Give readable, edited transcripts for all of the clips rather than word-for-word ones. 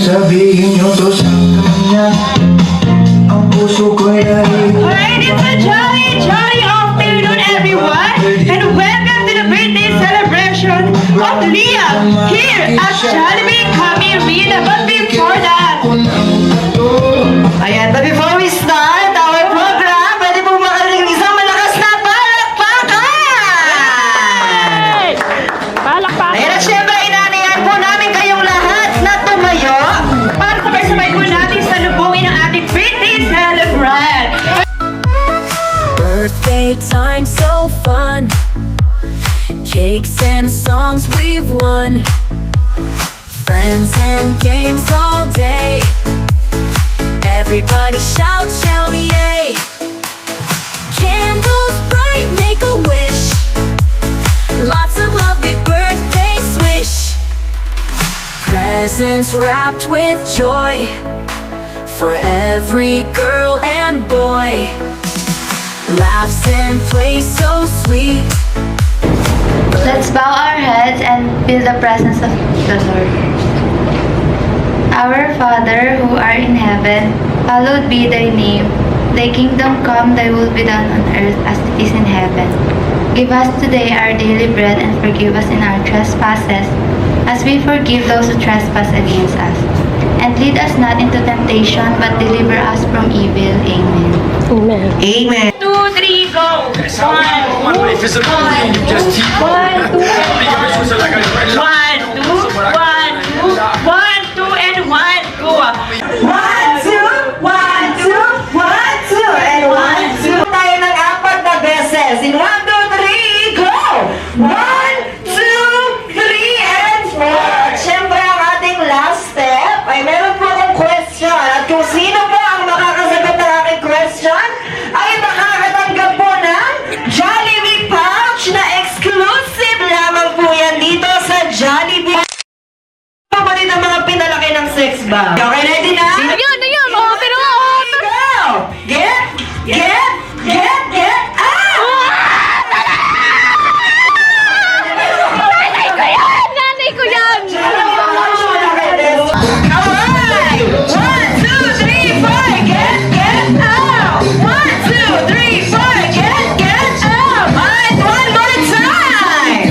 sabihin nyo to sa kanya. Ang puso ko'y dahil. Alright, it's a jolly afternoon, everyone, and welcome to the birthday celebration of Leah here at Jollibee Camarines. But before that, ayan, but before we start our program, pwede po makaling isang malakas na palakpakan! Palakpakan! Ayan, at syempre, inanayan po namin kayong lahat na tumayo para sabay-sabay po natin salubungin ang ating birthday celebrant. Birthday time so fun, cakes and songs we've won, friends and games all day. Everybody shout, shout, yay! Candles bright, make a wish. Lots of lovely birthday swish. Presents wrapped with joy for every girl and boy. Laughs and play so sweet. Let's bow our heads and feel the presence of the Lord. Our Father who art in heaven, hallowed be thy name. Thy kingdom come, thy will be done on earth as it is in heaven. Give us today our daily bread and forgive us in our trespasses, as we forgive those who trespass against us. And lead us not into temptation, but deliver us from evil. Amen. Amen. Amen. 2, 3, go! 1, 2, 1, 2, 1, 2, 1, 2, 1, 2, 1, 2, and 1, 2. 1, 2, 1, 2, and 1, 2. Tayo ng apat na beses. In 1, 2, 3, go! 1, 2, 3, and 4. Siyempre, ang ating last step ay meron po akong question. At kung sino po ang makakasagot ng aking question, ay makakatanggap po ng Jollibee Pouch na exclusive lamang po yan dito sa Jollibee. Kapatid ang mga pinalaki ng sex bomb. Okay, ready na? Ayun, ayun! Oh, pero Go! Get out! nanay ko yan! Alright! 1, 2, 3, 4, get out! 1, 2, 3, 4, get out! Alright, one more time!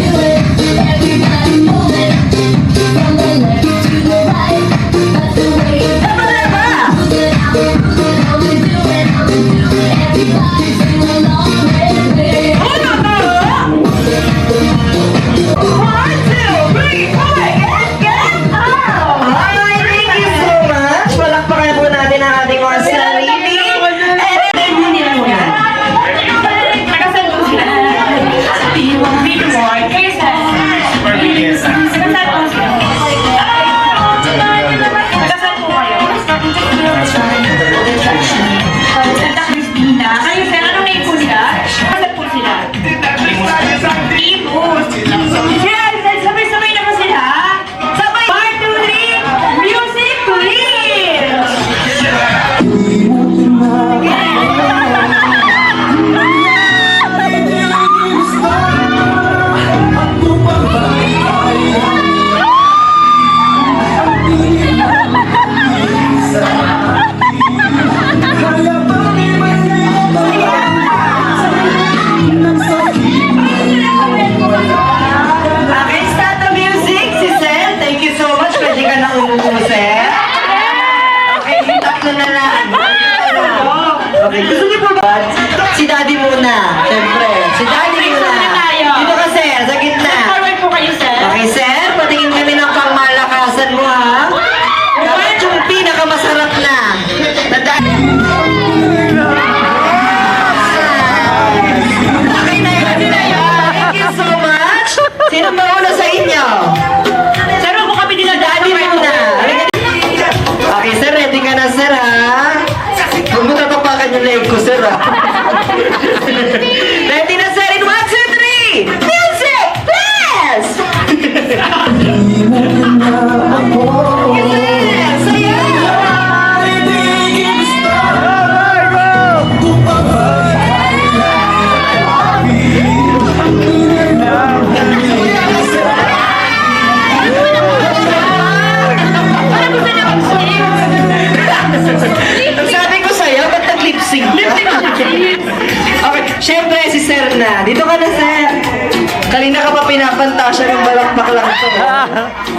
Kanina ka pa pinapantasya ng balakbak lang ito.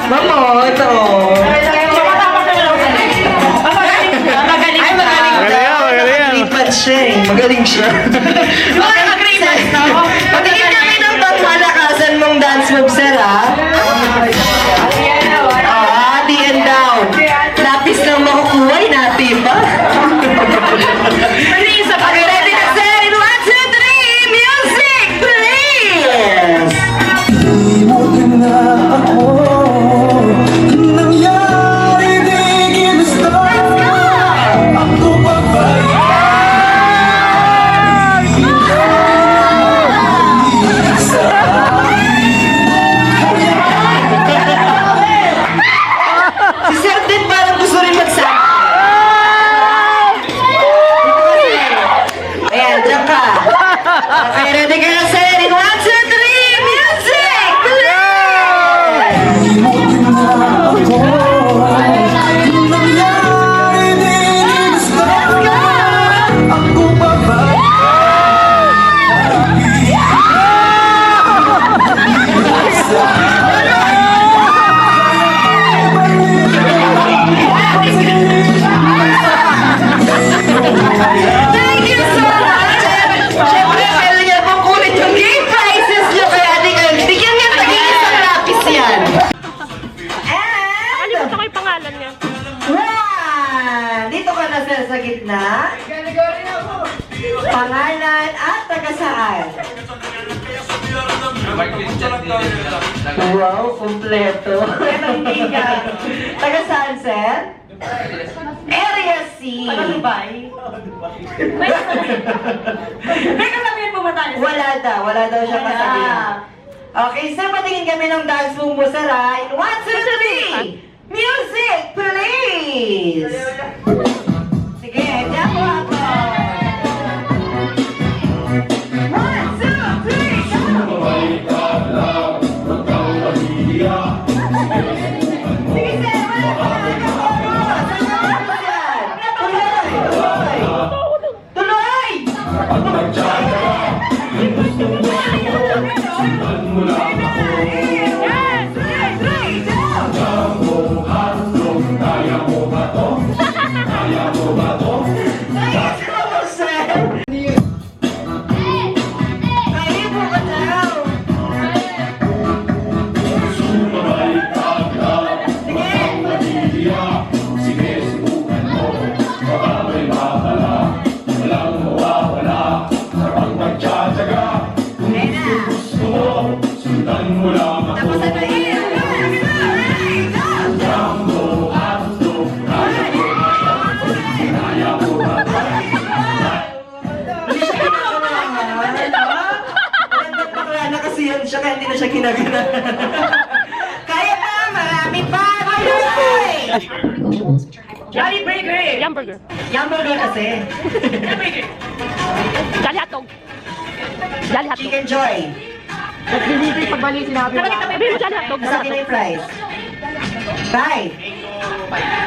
Mamo, ito. Magaling. Ay, magaling. Magaling siya eh. Magaling siya. Patingin kami ng pagmalakasan mong dance move, sir, ha? Di and down. Lapis lang makukuha, inati pa. Okay, ready na, sir? In 1, 2, 3, music, please! Imutin na ako. Nangyari di ginusto. Ako ba ba? Si Sir din parang gusto rin magsabi. Ayan, dyan ka. Okay, ready ka na, sir? In 1, 2, 3, music, please! Imutin na ako. Nangyari di ginusto. Ako ba ba? Thank you so much! Siyempre, kailan niya pong kulit yung game prizes niyo kaya di kayo. Bigyan niya tag-iisang lapis yan. And... Nakalimutan ko yung pangalan niya. One! Dito ka na, sir, sa gitna. Pangalan at taga-saan. Wow, kompleto. Taga-saan, sir? Area C. Dubai. May kasabihin po ba tayo? Wala daw siya kasabihan. Okay, sir, patingin kami ng dance move mo, sir, ha? In 1, 2, 3, music, please! Sige, diyan po ako. 1, 2, 3, go! Sige, sir, wala pa Tuloy! Tapos ano yun? Bakla na kasi yan siya kaya hindi na siya ginagana. Kaya pa, marami pa! Jolly Burger! Yum burger. Yum Burger kasi. Jolly hotdog. Jolly hotdog. Chicken Joy. Sabi mo Jolly hotdog. Sa akin na yung fries. Fry.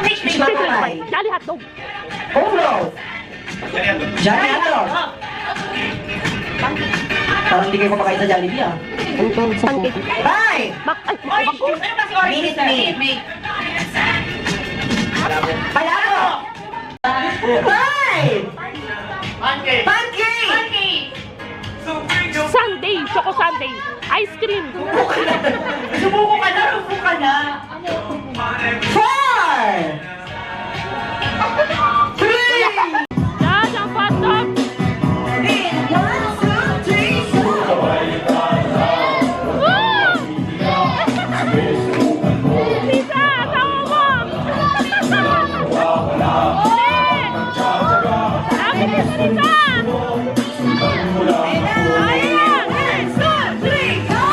Fish Mama Pie. Jolly hotdog. Home roll. Jolly Hotdog. Parang hindi kayo kumakain sa Jollibee, ah. Pancake. Bye! Ay, bako. Minute me. Palaro! Bye! Pancake! Sunday. Choco Sunday. Ice cream. Sumuko ka na. 4! 3! Jolly hotdog. 1, 2, 3, go! Lisa, asawa mo. Sabi ni Lisa. Ayan. 1, 2, 3, go!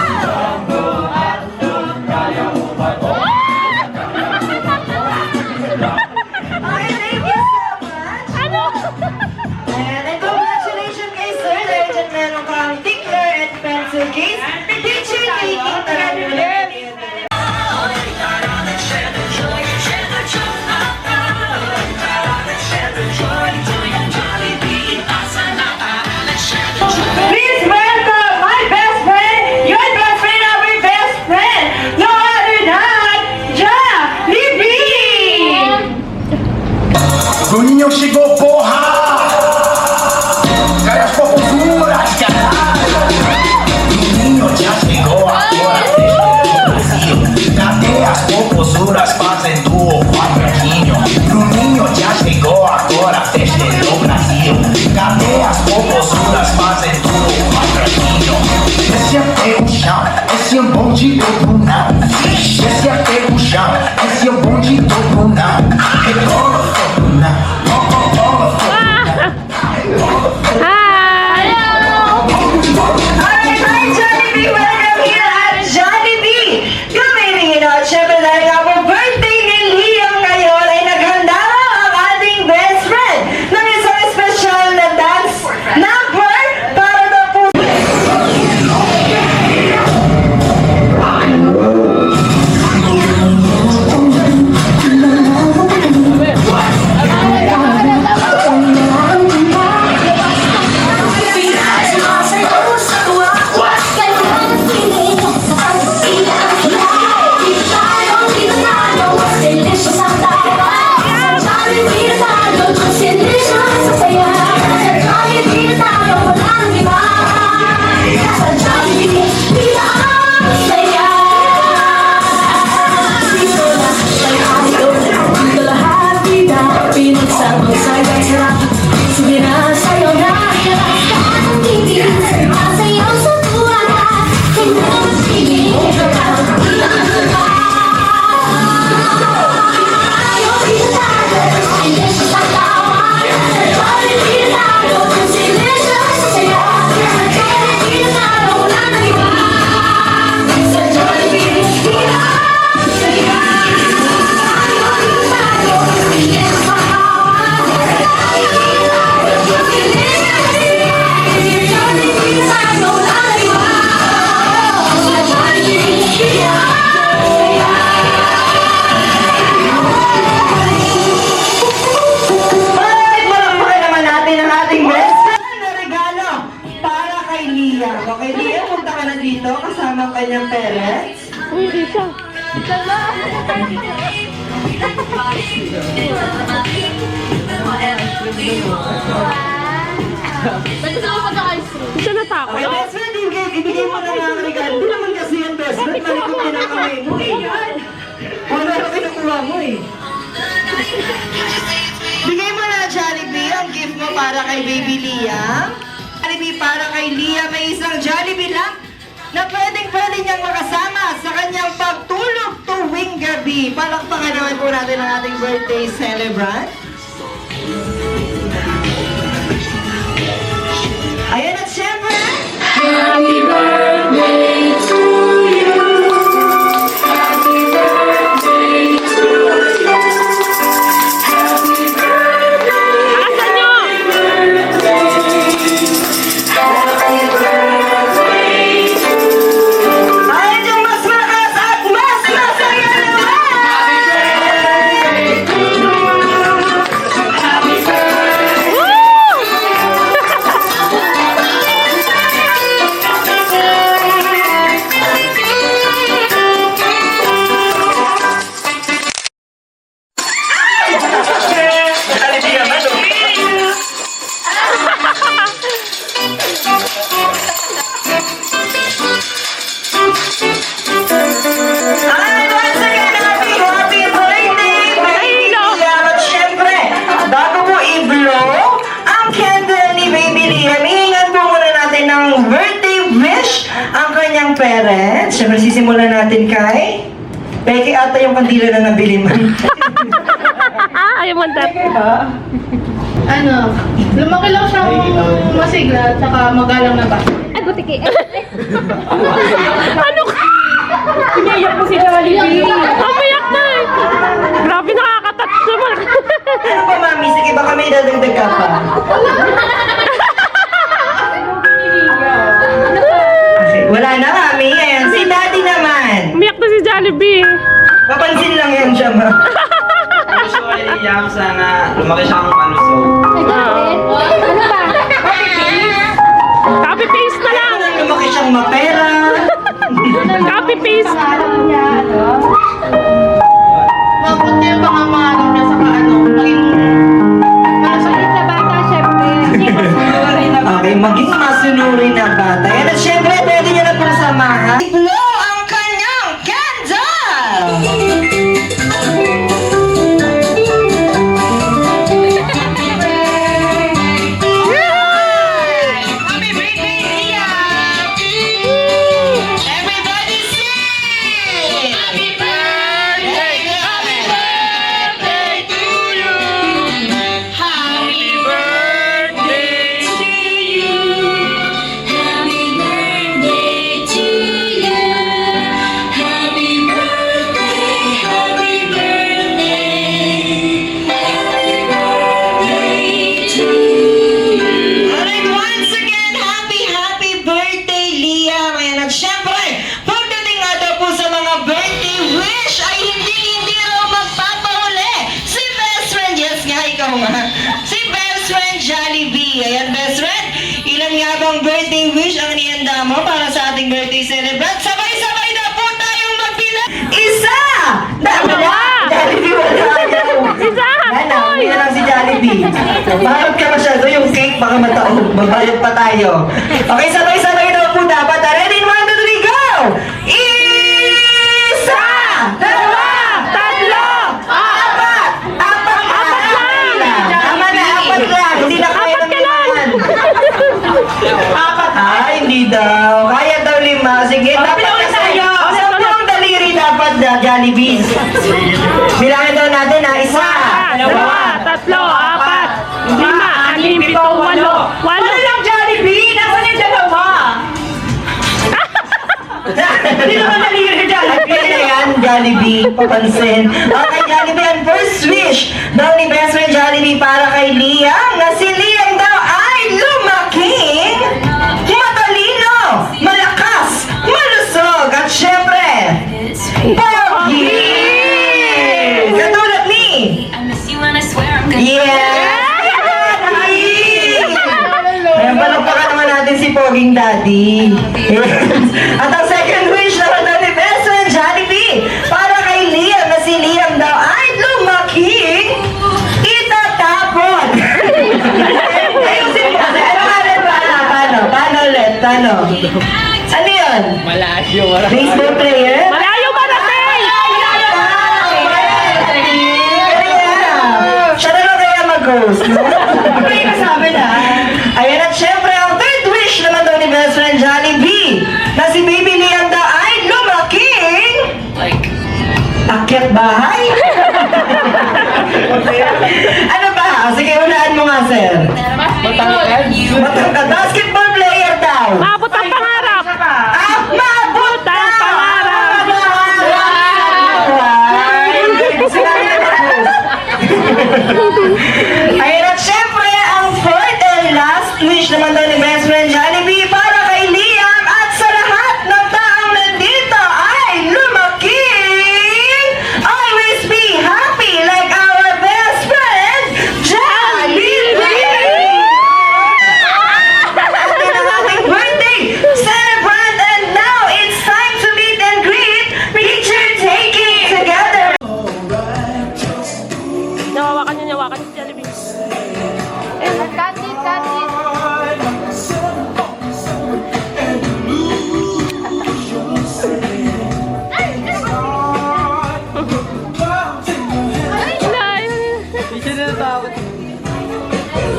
chão, esse é o bonde do Brunão. Desce até o chão, esse é o bonde do Brunão. Rebola, Brunão. Hi! Alright, hi Jollibee! Welcome here at Jollibee! Kumiringin at syempre dahil nga po birthday ni Liam ngayon ay naghanda ang ating best friend ng isang special na dance number para na po Alright, malakpakan naman natin ang ating best friend na regalo para kay Liam. Okay, Liam, punta ka na dito kasama ang kanyang parents. Uy, Lisa. Isa natakot. Okay, best friend, ibigay mo na nga ang regalo. Hindi naman kasi yan, best friend. Malikot din ang kamay mo eh. Wala na kinukuha mo eh. Bigay mo na, Jollibee, ang gift mo para kay baby Liam. Jollibee para kay Liam may isang Jollibee lamp na pwedeng-pwede niyang makasama sa kanyang pagtulog tuwing gabi. Palakpakan naman po natin ang ating birthday celebrant. Ayan at syempre, Asan nyo? ayan yung mas malakas at mas masaya Ay, once again, happy birthday, baby Liam. At syempre, bago mo i-blow ang candle ni baby Liam, hihingan po muna natin ng birthday wish ang kanyang parents. Syempre, sisimulan natin kay Becky ata yung kandila na nabili mo. Ayaw mo dati. Ano, lumaki lang siyang masigla at saka magalang na ba? Ay, butiki. Ano ka? Pinayak mo si Jollibee. Pamayak na eh. Grabe, nakakatats naman. Ano pa, mami? Sige, baka may dadagdag ka pa. Okay, wala na, mami. Ayan, si daddy naman. Umiyak na si Jollibee. Papansin lang yan siya, ma. Gusto ko ni Liam sana lumaki siyang maluso. Copy paste na lang. Ano lumaki siyang mapera. Copy paste. Mabot niya yung pangamanong niya saka ano, maging masulit na bata, syempre. Okay, maging masunuri na bata. Yan at syempre, pwede niya na pong samahan. I-blow ang kanyang candle! Happy birthday, Liam! Oo nga. Si best friend Jollibee. Ayan, best friend. Ilan nga bang birthday wish ang nihanda mo para sa ating birthday celebrant? Sabay-sabay na po tayong magbilang. Isa! Dalawa! Jollibee, wala ayaw. Isa! Yan na, Hoy! hindi na lang si Jollibee. Bakit ka masyado yung cake? Baka mataog. Magbayad pa tayo. Okay, sabay-sabay na po dapat. Ready? 1, 2, 3, go! Isa! Dalawa! Tatlo! Apat! Apat lang! Tama na, apat lang. Hindi na kaya Apat ka lang. Apat? Ah, hindi daw. Kaya daw 5. Sige, dapat na sa'yo. Sampung daliri dapat na Jollibee. Bilangin daw natin ha. Isa! Dalawa! Tatlo! Apat! 5! 6! 7! 8! 8! Wala lang Jollibee! Nasaan yung dalawa? Hindi naman daliri Jollibee. Ayan, Jollibee. Papansin. Okay, Jollibee. Ang first wish daw ni best friend Jollibee para kay Liam na si Liam daw ay lumaking matalino, malakas, malusog, at syempre, pogi! Katulad ni Yes! Ayan, palagpakan naman natin si Poging Daddy. At ang second wish naman daw ni best friend Jollibee para kay Liam na si Liam daw ay lumaking itatapon. Ayusin mo. Paano ulit? Paano? Ano yun? Malayo, Baseball player? Malayo marating! Siya na lang kaya mag-ghost, no? Ano yung kasabi na? Ayan, at syempre, ang third wish naman daw ni best friend Jollibee na si Baby Liam daw ay lumaking akyat bahay? Ano ba? Sige, unahan mo nga, sir. Matangkad. Basketball player daw. Maabot ang pangarap! Maabot ang pangarap! Ayun, at syempre, ang fourth and last wish naman daw ni best friend Jollibee para kay Liam at sa lahat ng taong nandito ay lumaking always be happy like our best friend Jollibee! Atin ang ating birthday celebrant, and now it's time to meet and greet, picture taking together. Nawawakan niya si Jollibee. Katit, katit.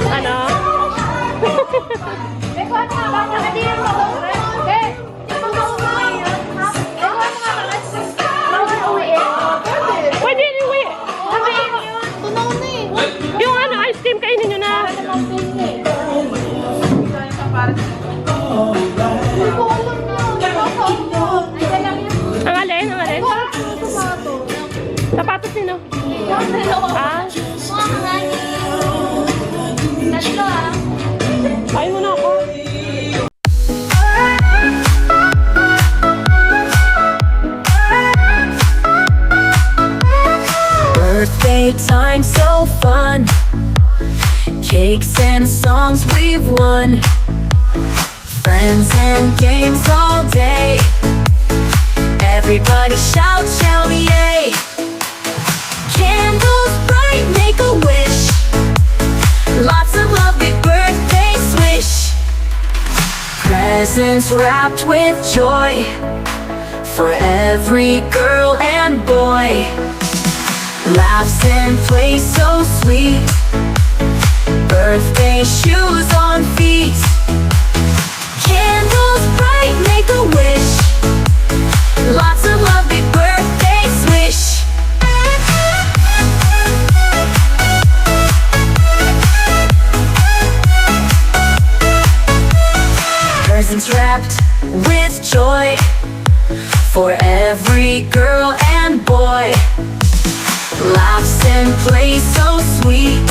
Ano? Pwede iuwi. Yung ano, ice cream kainin nyo na. Ang alin, ang alin. Sapatos nino. Ah, kain mo na ako. Birthday time so fun. Cakes and songs we've won. Friends and games all day. Everybody shout, shout, yay. Candles bright, make a wish. Lots of love, big birthday swish. Presents wrapped with joy for every girl and boy. Laughs and play so sweet. Birthday shoes on feet. Candles bright, make a wish. Lots of love, big birthday swish. Presents wrapped with joy for every girl and boy. Laughs and play so sweet.